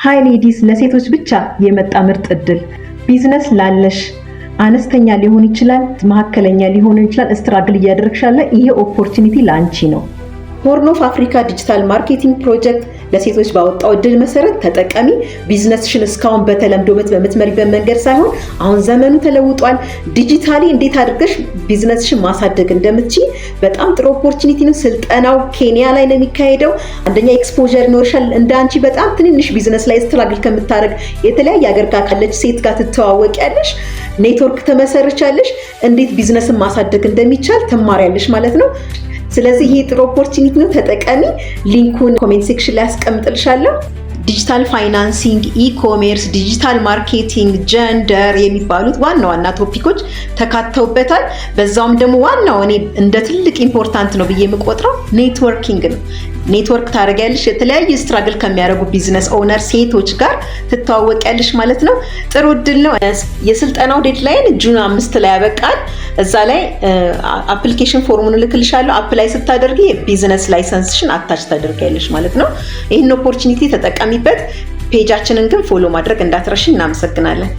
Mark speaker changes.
Speaker 1: ሃይ ሌዲስ ለሴቶች ብቻ የመጣ ምርጥ እድል። ቢዝነስ ላለሽ አነስተኛ ሊሆን ይችላል፣ መካከለኛ ሊሆን ይችላል፣ ስትራግል እያደረግሻለ ይሄ ኦፖርቹኒቲ ላንቺ ነው። ሆርን ኦፍ አፍሪካ ዲጂታል ማርኬቲንግ ፕሮጀክት ለሴቶች ባወጣው እድል መሰረት ተጠቀሚ። ቢዝነስሽን እስካሁን በተለምዶ በምትመሪበት መንገድ ሳይሆን አሁን ዘመኑ ተለውጧል። ዲጂታሊ እንዴት አድርገሽ ቢዝነስሽን ማሳደግ እንደምትችይ በጣም ጥሩ ኦፖርቹኒቲ ነው። ስልጠናው ኬንያ ላይ ነው የሚካሄደው። አንደኛ ኤክስፖዠር ይኖርሻል። እንዳንቺ በጣም ትንንሽ ቢዝነስ ላይ ስትራግል ከምታደርግ የተለያየ ሀገር ጋር ካለች ሴት ጋር ትተዋወቂያለሽ፣ ኔትወርክ ትመሰርቻለሽ፣ እንዴት ቢዝነስን ማሳደግ እንደሚቻል ትማሪያለሽ ማለት ነው። ስለዚህ ይሄ ጥሩ ኦፖርቹኒቲ ነው፣ ተጠቀሚ። ሊንኩን ኮሜንት ሴክሽን ላይ አስቀምጥልሻለሁ። ዲጂታል ፋይናንሲንግ፣ ኢኮሜርስ፣ ዲጂታል ማርኬቲንግ፣ ጀንደር የሚባሉት ዋና ዋና ቶፒኮች ተካተውበታል። በዛውም ደግሞ ዋናው እኔ እንደ ትልቅ ኢምፖርታንት ነው ብዬ የምቆጥረው ኔትወርኪንግ ነው። ኔትወርክ ታደርጊያለሽ፣ የተለያዩ ስትራግል ከሚያደርጉ ቢዝነስ ኦነር ሴቶች ጋር ትተዋወቂያለሽ ማለት ነው። ጥሩ እድል ነው። የስልጠናው ዴድላይን ጁን 5 ላይ ያበቃል። እዛ ላይ አፕሊኬሽን ፎርሙን ልክልሻለሁ። አፕላይ ስታደርጊ የቢዝነስ ላይሰንስሽን አታች ታደርጊያለሽ ማለት ነው። ይህን ኦፖርቹኒቲ ተጠቀሚበት። ፔጃችንን ግን ፎሎ ማድረግ እንዳትረሺ። እናመሰግናለን።